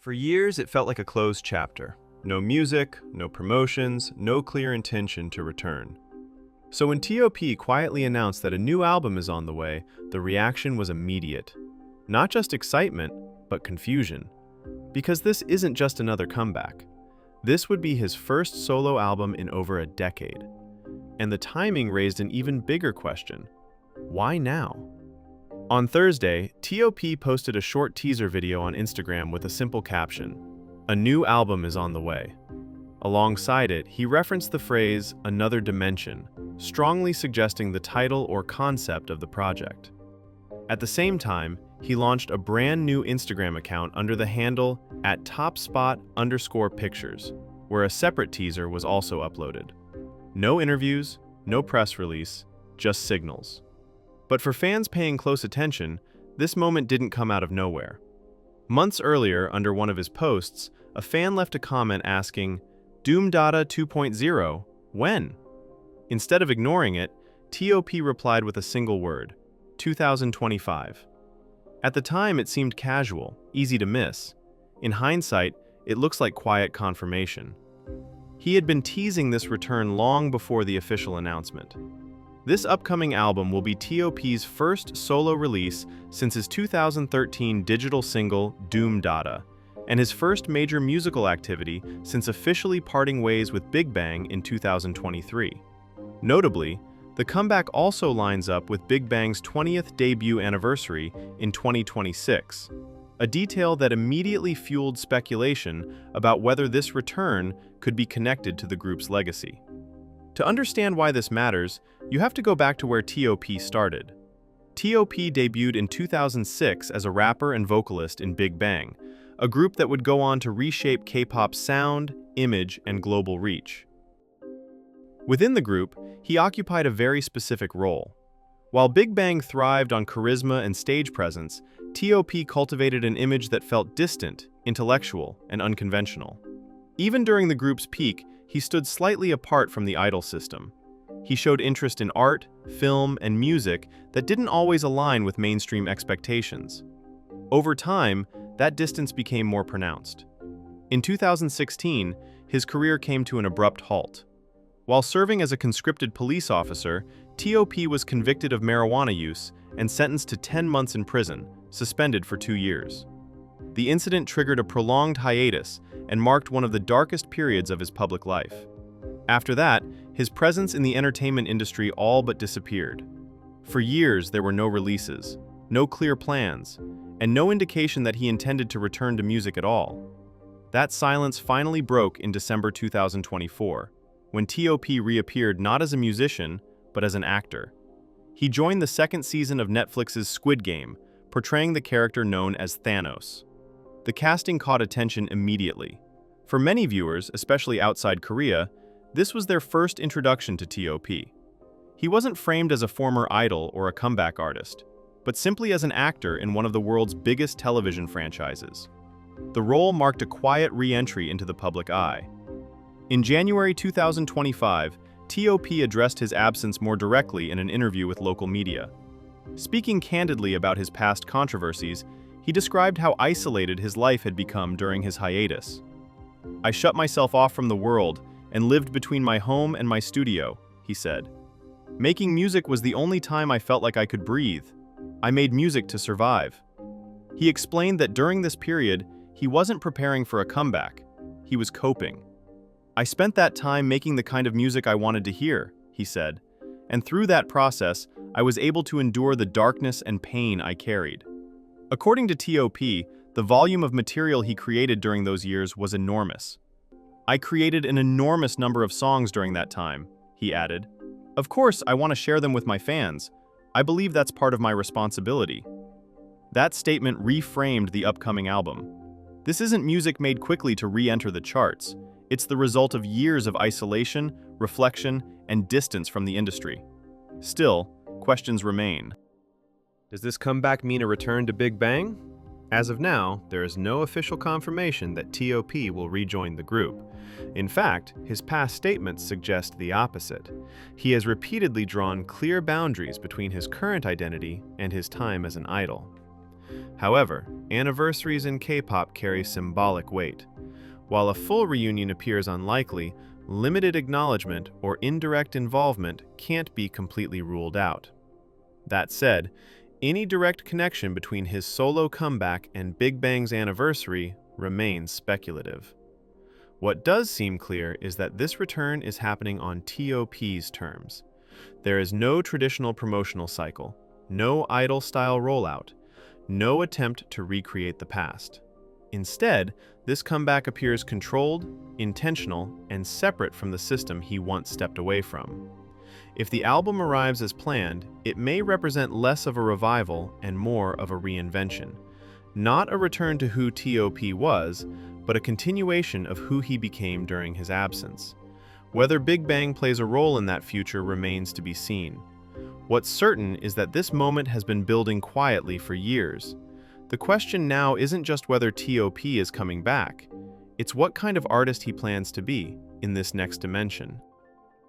For years, it felt like a closed chapter. No music, no promotions, no clear intention to return. So when T.O.P. quietly announced that a new album is on the way, the reaction was immediate. Not just excitement, but confusion. Because this isn't just another comeback. This would be his first solo album in over a decade. And the timing raised an even bigger question. Why now? On Thursday, T.O.P. posted a short teaser video on Instagram with a simple caption, "A new album is on the way." Alongside it, he referenced the phrase, "another dimension," strongly suggesting the title or concept of the project. At the same time, he launched a brand new Instagram account under the handle @topspot_pictures, where a separate teaser was also uploaded. No interviews, no press release, just signals. But for fans paying close attention, this moment didn't come out of nowhere. Months earlier, under one of his posts, a fan left a comment asking, "Doom Data 2.0, when?" Instead of ignoring it, T.O.P. replied with a single word, 2025. At the time, it seemed casual, easy to miss. In hindsight, it looks like quiet confirmation. He had been teasing this return long before the official announcement. This upcoming album will be T.O.P.'s first solo release since his 2013 digital single, Doom Data, and his first major musical activity since officially parting ways with BIGBANG in 2023. Notably, the comeback also lines up with BIGBANG's 20th debut anniversary in 2026, a detail that immediately fueled speculation about whether this return could be connected to the group's legacy. To understand why this matters, you have to go back to where T.O.P. started. T.O.P. debuted in 2006 as a rapper and vocalist in BIGBANG, a group that would go on to reshape K-pop's sound, image, and global reach. Within the group, he occupied a very specific role. While BIGBANG thrived on charisma and stage presence, T.O.P. cultivated an image that felt distant, intellectual, and unconventional. Even during the group's peak, he stood slightly apart from the idol system. He showed interest in art, film, and music that didn't always align with mainstream expectations. Over time, that distance became more pronounced. In 2016, his career came to an abrupt halt. While serving as a conscripted police officer, T.O.P. was convicted of marijuana use and sentenced to 10 months in prison, suspended for 2 years. The incident triggered a prolonged hiatus and marked one of the darkest periods of his public life. After that, his presence in the entertainment industry all but disappeared. For years, there were no releases, no clear plans, and no indication that he intended to return to music at all. That silence finally broke in December 2024, when T.O.P. reappeared not as a musician, but as an actor. He joined the second season of Netflix's Squid Game, portraying the character known as Thanos. The casting caught attention immediately. For many viewers, especially outside Korea, this was their first introduction to T.O.P. He wasn't framed as a former idol or a comeback artist, but simply as an actor in one of the world's biggest television franchises. The role marked a quiet re-entry into the public eye. In January 2025, T.O.P. addressed his absence more directly in an interview with local media. Speaking candidly about his past controversies, he described how isolated his life had become during his hiatus. "I shut myself off from the world and lived between my home and my studio," he said. "Making music was the only time I felt like I could breathe. I made music to survive." He explained that during this period, he wasn't preparing for a comeback. He was coping. "I spent that time making the kind of music I wanted to hear," he said, "and through that process, I was able to endure the darkness and pain I carried." According to T.O.P., the volume of material he created during those years was enormous. "I created an enormous number of songs during that time," he added. "Of course, I want to share them with my fans. I believe that's part of my responsibility." That statement reframed the upcoming album. This isn't music made quickly to re-enter the charts. It's the result of years of isolation, reflection, and distance from the industry. Still, questions remain. Does this comeback mean a return to BIGBANG? As of now, there is no official confirmation that T.O.P. will rejoin the group. In fact, his past statements suggest the opposite. He has repeatedly drawn clear boundaries between his current identity and his time as an idol. However, anniversaries in K-pop carry symbolic weight. While a full reunion appears unlikely, limited acknowledgement or indirect involvement can't be completely ruled out. That said, any direct connection between his solo comeback and Big Bang's anniversary remains speculative. What does seem clear is that this return is happening on T.O.P's terms. There is no traditional promotional cycle, no idol-style rollout, no attempt to recreate the past. Instead, this comeback appears controlled, intentional, and separate from the system he once stepped away from. If the album arrives as planned, it may represent less of a revival and more of a reinvention. Not a return to who T.O.P was, but a continuation of who he became during his absence. Whether Big Bang plays a role in that future remains to be seen. What's certain is that this moment has been building quietly for years. The question now isn't just whether T.O.P is coming back, it's what kind of artist he plans to be in this next dimension.